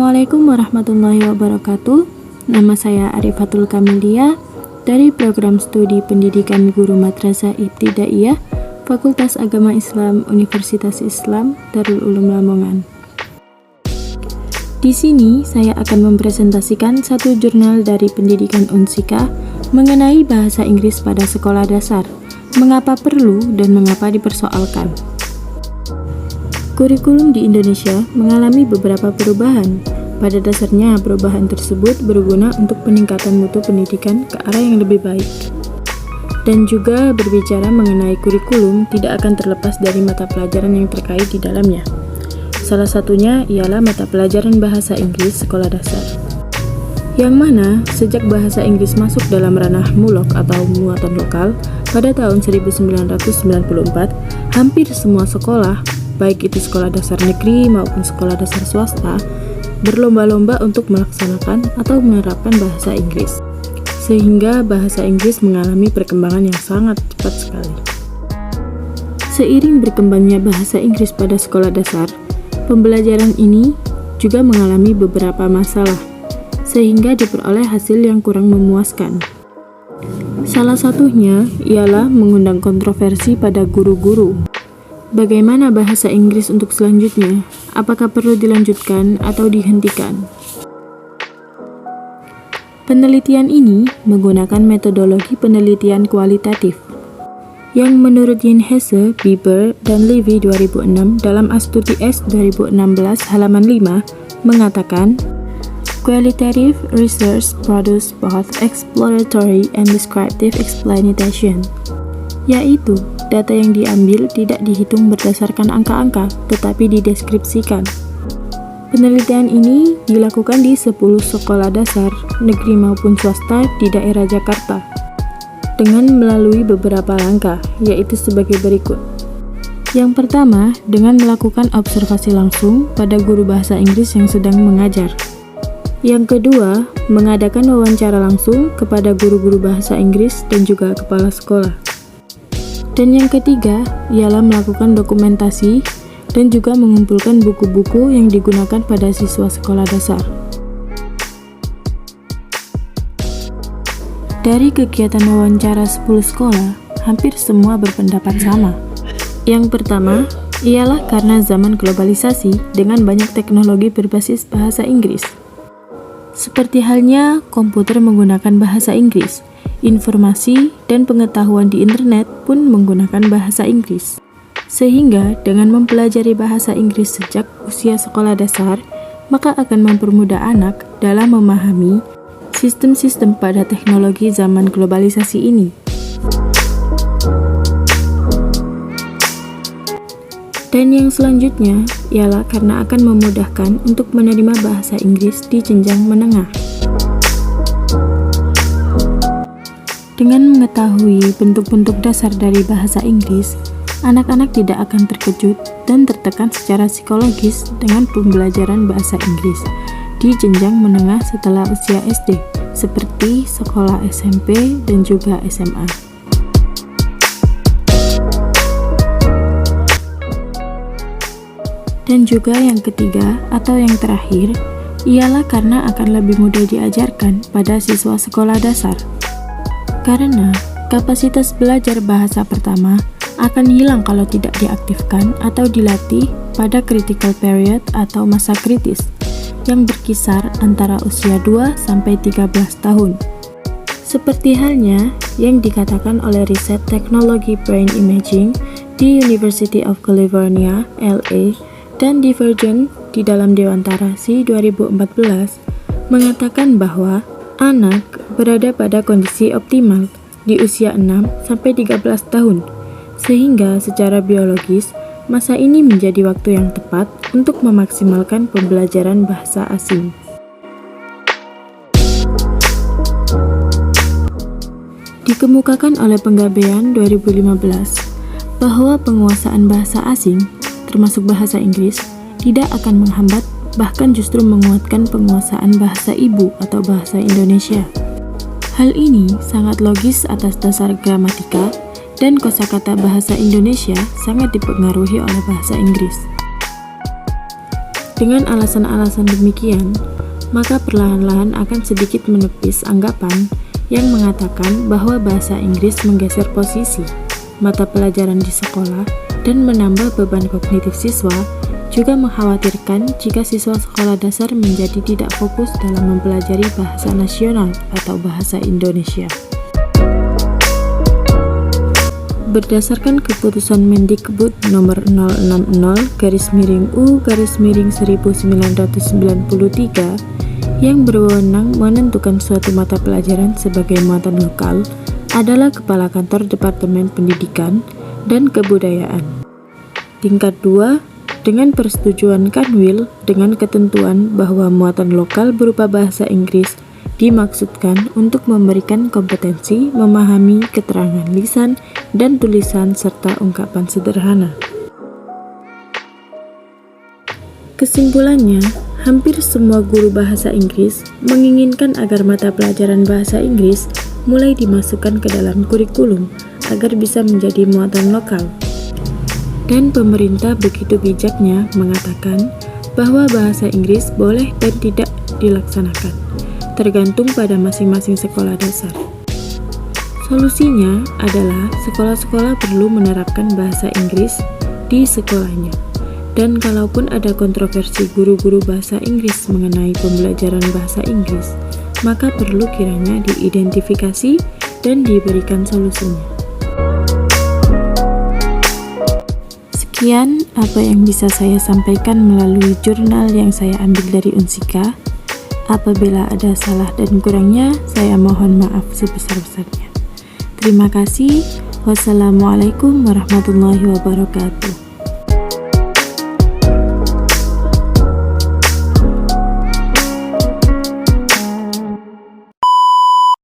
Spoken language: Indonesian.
Assalamualaikum warahmatullahi wabarakatuh. Nama saya Arifatul Kamilia dari Program Studi Pendidikan Guru Madrasah Ibtidaiyah Fakultas Agama Islam Universitas Islam Darul Ulum Lamongan. Di sini saya akan mempresentasikan satu jurnal dari Pendidikan Unsika mengenai bahasa Inggris pada sekolah dasar. Mengapa perlu dan mengapa dipersoalkan? Kurikulum di Indonesia mengalami beberapa perubahan. Pada dasarnya, perubahan tersebut berguna untuk peningkatan mutu pendidikan ke arah yang lebih baik. Dan juga berbicara mengenai kurikulum tidak akan terlepas dari mata pelajaran yang terkait di dalamnya. Salah satunya ialah mata pelajaran bahasa Inggris sekolah dasar. Yang mana, sejak bahasa Inggris masuk dalam ranah mulok atau muatan lokal pada tahun 1994, hampir semua sekolah, baik itu sekolah dasar negeri maupun sekolah dasar swasta, berlomba-lomba untuk melaksanakan atau menerapkan bahasa Inggris. Sehingga bahasa Inggris mengalami perkembangan yang sangat cepat sekali. Seiring berkembangnya bahasa Inggris pada sekolah dasar, pembelajaran ini juga mengalami beberapa masalah, sehingga diperoleh hasil yang kurang memuaskan. Salah satunya ialah mengundang kontroversi pada guru-guru. Bagaimana bahasa Inggris untuk selanjutnya? Apakah perlu dilanjutkan atau dihentikan? Penelitian ini menggunakan metodologi penelitian kualitatif yang menurut Yin Hesse, Bieber, dan Levy 2006 dalam Astuti S 2016 halaman 5 mengatakan Qualitative research produce both exploratory and descriptive explanation, yaitu data yang diambil tidak dihitung berdasarkan angka-angka, tetapi dideskripsikan. Penelitian ini dilakukan di 10 sekolah dasar, negeri maupun swasta di daerah Jakarta, dengan melalui beberapa langkah, yaitu sebagai berikut. Yang pertama, dengan melakukan observasi langsung pada guru bahasa Inggris yang sedang mengajar. Yang kedua, mengadakan wawancara langsung kepada guru-guru bahasa Inggris dan juga kepala sekolah. Dan yang ketiga, ialah melakukan dokumentasi dan juga mengumpulkan buku-buku yang digunakan pada siswa sekolah dasar. Dari kegiatan wawancara 10 sekolah, hampir semua berpendapat sama. Yang pertama, ialah karena zaman globalisasi dengan banyak teknologi berbasis bahasa Inggris. Seperti halnya komputer menggunakan bahasa Inggris, informasi dan pengetahuan di internet pun menggunakan bahasa Inggris. Sehingga dengan mempelajari bahasa Inggris sejak usia sekolah dasar, maka akan mempermudah anak dalam memahami sistem-sistem pada teknologi zaman globalisasi ini. Dan yang selanjutnya ialah karena akan memudahkan untuk menerima bahasa Inggris di jenjang menengah. Dengan mengetahui bentuk-bentuk dasar dari bahasa Inggris, anak-anak tidak akan terkejut dan tertekan secara psikologis dengan pembelajaran bahasa Inggris di jenjang menengah setelah usia SD, seperti sekolah SMP dan juga SMA. Dan juga yang ketiga atau yang terakhir, ialah karena akan lebih mudah diajarkan pada siswa sekolah dasar. Karena kapasitas belajar bahasa pertama akan hilang kalau tidak diaktifkan atau dilatih pada critical period atau masa kritis yang berkisar antara usia 2-13 tahun. Seperti halnya yang dikatakan oleh riset teknologi brain imaging di University of California, LA, dan Divergent di dalam Dewantara C 2014 mengatakan bahwa anak berada pada kondisi optimal di usia 6-13 tahun, sehingga secara biologis masa ini menjadi waktu yang tepat untuk memaksimalkan pembelajaran bahasa asing. Dikemukakan oleh Penggabean 2015 bahwa penguasaan bahasa asing, termasuk bahasa Inggris, tidak akan menghambat, bahkan justru menguatkan penguasaan bahasa ibu atau bahasa Indonesia. Hal ini sangat logis atas dasar gramatika dan kosakata bahasa Indonesia sangat dipengaruhi oleh bahasa Inggris. Dengan alasan-alasan demikian, maka perlahan-lahan akan sedikit menepis anggapan yang mengatakan bahwa bahasa Inggris menggeser posisi mata pelajaran di sekolah dan menambah beban kognitif siswa, juga mengkhawatirkan jika siswa sekolah dasar menjadi tidak fokus dalam mempelajari bahasa nasional atau bahasa Indonesia. Berdasarkan keputusan Mendikbud nomor 060-U/1993 yang berwenang menentukan suatu mata pelajaran sebagai muatan lokal adalah Kepala Kantor Departemen Pendidikan dan Kebudayaan. Tingkat 2, dengan persetujuan Kanwil dengan ketentuan bahwa muatan lokal berupa bahasa Inggris dimaksudkan untuk memberikan kompetensi memahami keterangan lisan dan tulisan serta ungkapan sederhana. Kesimpulannya, hampir semua guru bahasa Inggris menginginkan agar mata pelajaran bahasa Inggris mulai dimasukkan ke dalam kurikulum agar bisa menjadi muatan lokal. Dan pemerintah begitu bijaknya mengatakan bahwa bahasa Inggris boleh dan tidak dilaksanakan, tergantung pada masing-masing sekolah dasar. Solusinya adalah sekolah-sekolah perlu menerapkan bahasa Inggris di sekolahnya. Dan kalaupun ada kontroversi guru-guru bahasa Inggris mengenai pembelajaran bahasa Inggris, maka perlu kiranya diidentifikasi dan diberikan solusinya. Sekian apa yang bisa saya sampaikan melalui jurnal yang saya ambil dari Unsika. Apabila ada salah dan kurangnya, saya mohon maaf sebesar-besarnya. Terima kasih. Wassalamualaikum warahmatullahi wabarakatuh.